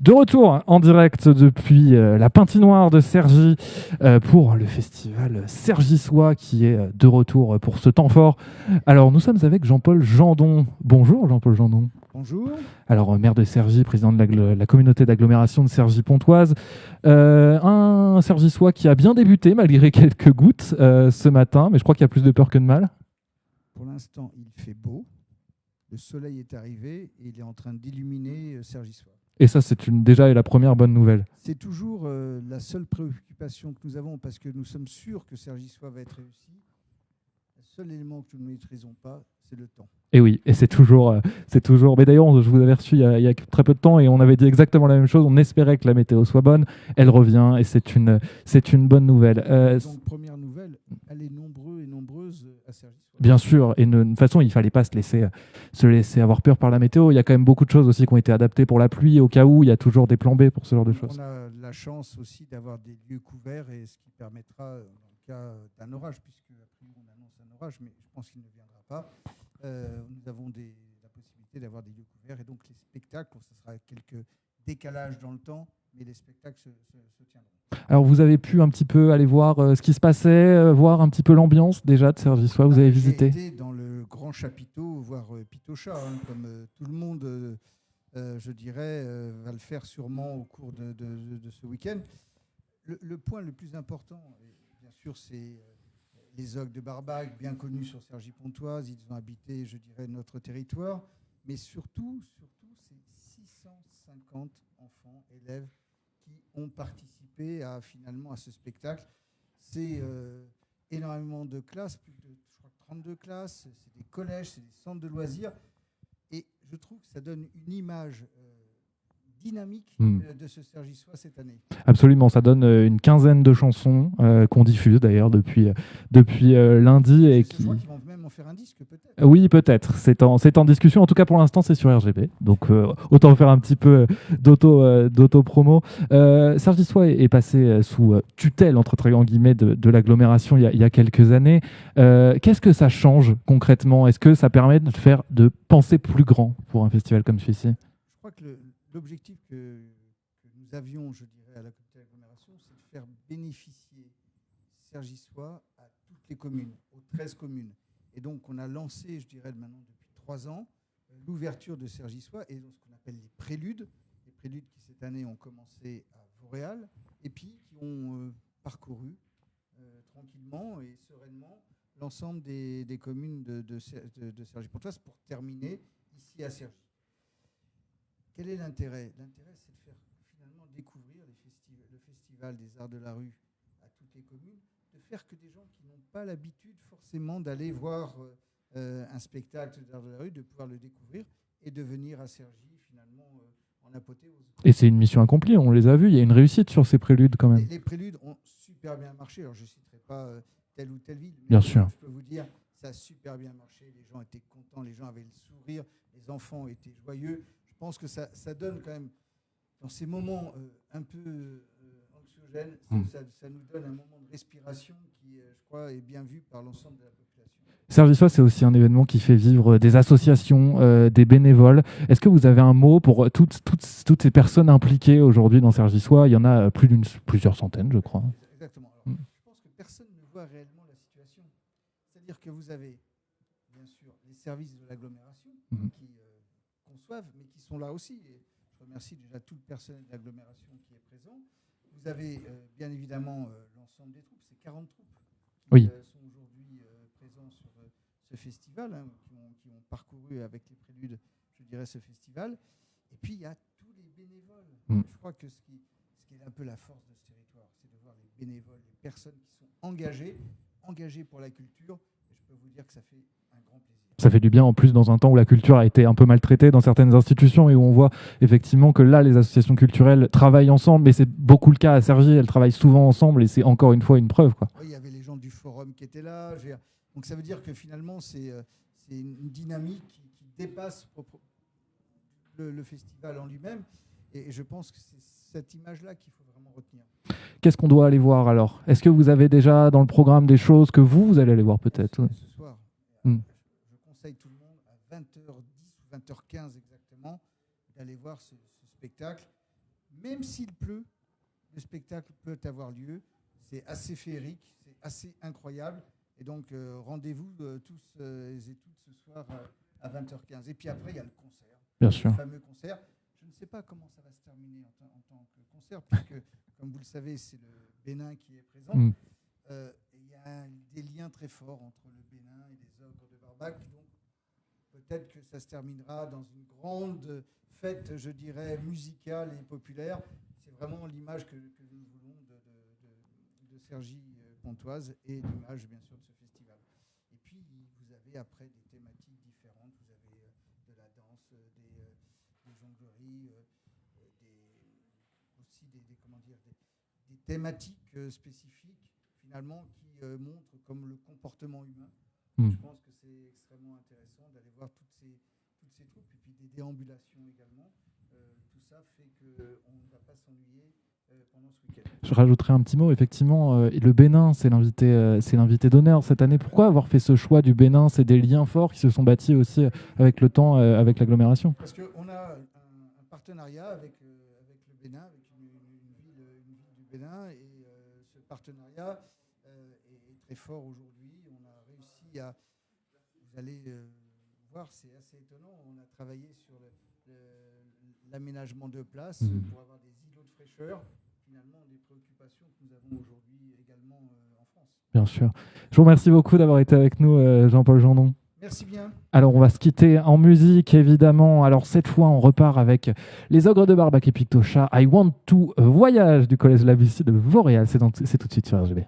De retour en direct depuis la Pintinoire de Cergy pour le festival Cergissois qui est de retour pour ce temps fort. Alors nous sommes avec Jean-Paul Jandon. Bonjour Jean-Paul Jandon. Bonjour. Alors maire de Cergy, président de la communauté d'agglomération de Cergy-Pontoise. Un Cergissois qui a bien débuté malgré quelques gouttes ce matin, mais je crois qu'il y a plus de peur que de mal. Pour l'instant, il fait beau. Le soleil est arrivé et il est en train d'illuminer Cergy-Soir. Et ça, c'est déjà la première bonne nouvelle. C'est toujours la seule préoccupation que nous avons parce que nous sommes sûrs que Cergy-Soir va être réussi. Le seul élément que nous ne maîtrisons pas, c'est le temps. Et oui, et c'est toujours. Mais d'ailleurs, je vous avais reçu il y a très peu de temps et on avait dit exactement la même chose. On espérait que la météo soit bonne. Elle revient et c'est une bonne nouvelle. Donc, première nouvelle, allez nombreux et nombreuses à Cergy-Soir. Bien sûr, et de toute façon, il ne fallait pas se laisser avoir peur par la météo. Il y a quand même beaucoup de choses aussi qui ont été adaptées pour la pluie. Au cas où, il y a toujours des plans B pour ce genre de choses. On a la chance aussi d'avoir des lieux couverts et ce qui permettra, dans le cas d'un orage, puisque après on annonce un orage, mais je pense qu'il ne viendra pas, nous avons la possibilité d'avoir des lieux couverts. Et donc les spectacles, ce sera quelques décalages dans le temps, mais les spectacles se tiendront. Alors vous avez pu un petit peu aller voir ce qui se passait, voir un petit peu l'ambiance déjà de Cergy-Soir. Vous avez visité. J'ai été dans le grand chapiteau, voir Pitocha, comme tout le monde, je dirais, va le faire sûrement au cours de ce week-end. Le point le plus important, bien sûr, c'est les Ogres de Barbac, bien connus sur Cergy-Pontoise. Ils ont habité, je dirais, notre territoire. Mais surtout, c'est 650 enfants, élèves, qui ont participé finalement à ce spectacle. C'est énormément de classes, plus de, je crois, 32 classes. C'est des collèges, c'est des centres de loisirs. Et je trouve que ça donne une image dynamique de ce Cergy-Soir cette année. Absolument, ça donne une quinzaine de chansons qu'on diffuse d'ailleurs depuis lundi. Et je crois qu'ils vont même en faire un disque peut-être. Oui, peut-être. C'est en discussion. En tout cas, pour l'instant, c'est sur RGB. Donc, autant faire un petit peu d'auto-promo. Cergy-Soir est passé sous tutelle, entre très grands guillemets, de l'agglomération il y a quelques années. Qu'est-ce que ça change concrètement? Est-ce que ça permet de penser plus grand pour un festival comme celui-ci? Je crois que l'objectif que nous avions, je dirais, à la communauté d'agglomération, c'est de faire bénéficier Cergy-Soir à toutes les communes, aux 13 communes. Et donc, on a lancé, je dirais, maintenant depuis 3 ans, l'ouverture de Cergy-Soir et ce qu'on appelle les préludes. Les préludes qui, cette année, ont commencé à Vauréal et puis qui ont parcouru tranquillement et sereinement l'ensemble des communes de Cergy-Pontoise pour terminer ici à Cergy. Quel est l'intérêt? L'intérêt, c'est de faire finalement découvrir le Festival des Arts de la Rue à toutes les communes, de faire que des gens qui n'ont pas l'habitude forcément d'aller voir un spectacle d'art de la rue, de pouvoir le découvrir et de venir à Cergy finalement en apothéose. Et c'est une mission accomplie, on les a vus, il y a une réussite sur ces préludes quand même. Les préludes ont super bien marché, alors je ne citerai pas telle ou telle ville, mais bien sûr. Je peux vous dire, ça a super bien marché, les gens étaient contents, les gens avaient le sourire, les enfants étaient joyeux. Je pense que ça donne quand même, dans ces moments un peu anxiogènes, ça nous donne un moment de respiration qui, je crois, est bien vu par l'ensemble de la population. Cergy-Soir, c'est aussi un événement qui fait vivre des associations, des bénévoles. Est-ce que vous avez un mot pour toutes ces personnes impliquées aujourd'hui dans Cergy-Soir? Il y en a plusieurs centaines, je crois. Exactement. Alors, je pense que personne ne voit réellement la situation. C'est-à-dire que vous avez, bien sûr, les services de l'agglomération qui conçoivent, mais qui sont là aussi. Et je remercie déjà tout le personnel de l'agglomération qui est présent. Vous avez bien évidemment l'ensemble des troupes, c'est 40 troupes qui sont aujourd'hui présents sur ce festival, qui ont parcouru avec les préludes, je dirais, ce festival. Et puis il y a tous les bénévoles. Je crois que ce qui est un peu la force de ce territoire, c'est de voir les bénévoles, les personnes qui sont engagées pour la culture. Et je peux vous dire que ça fait un grand plaisir. Ça fait du bien en plus dans un temps où la culture a été un peu maltraitée dans certaines institutions et où on voit effectivement que là les associations culturelles travaillent ensemble, mais c'est beaucoup le cas à Cergy, elles travaillent souvent ensemble et c'est encore une fois une preuve, quoi. Oui, il y avait les gens du forum qui étaient là, donc ça veut dire que finalement c'est une dynamique qui dépasse le festival en lui-même et je pense que c'est cette image-là qu'il faut vraiment retenir. Qu'est-ce qu'on doit aller voir alors? Est-ce que vous avez déjà dans le programme des choses que vous allez aller voir peut-être? Ce soir, je conseille tout le monde à 20h10 ou 20h15 exactement d'aller voir ce spectacle. même s'il pleut, le spectacle peut avoir lieu. C'est assez féerique, c'est assez incroyable. Et donc, rendez-vous tous et toutes ce soir à 20h15. Et puis après, il y a le concert. Bien sûr. Le fameux concert. Je ne sais pas comment ça va se terminer en tant que concert, puisque, comme vous le savez, c'est le Bénin qui est présent. Il y a des liens très forts entre le Bénin et les Ogres de Barbac. Donc, peut-être que ça se terminera dans une grande fête, je dirais, musicale et populaire. C'est vraiment l'image que nous voulons de Cergy Pontoise et l'image, bien sûr, de ce festival. Et puis, vous avez après des thématiques différentes. Vous avez de la danse, des jongleries, aussi des thématiques spécifiques, finalement, qui montrent comme le comportement humain. Je pense que c'est extrêmement intéressant d'aller voir toutes ces troupes, et puis des déambulations également. Tout ça fait qu'on ne va pas s'ennuyer pendant ce week-end. Je rajouterai un petit mot, effectivement, le Bénin, c'est l'invité d'honneur cette année. Pourquoi avoir fait ce choix du Bénin? C'est des liens forts qui se sont bâtis aussi avec le temps, avec l'agglomération. Parce qu'on a un partenariat avec le Bénin, avec une ville du Bénin, et ce partenariat est très fort aujourd'hui. On a réussi à... Vous allez voir, c'est assez étonnant. On a travaillé sur l'aménagement de places pour avoir des îlots de fraîcheur. Finalement, des préoccupations que nous avons aujourd'hui également en France. Bien sûr. Je vous remercie beaucoup d'avoir été avec nous, Jean-Paul Gendon. Merci bien. Alors, on va se quitter en musique, évidemment. Alors, cette fois, on repart avec les Ogres de Barbac et Pictocha. I Want to Voyage du Collège Labussy de Vauréal. C'est tout de suite sur RGB.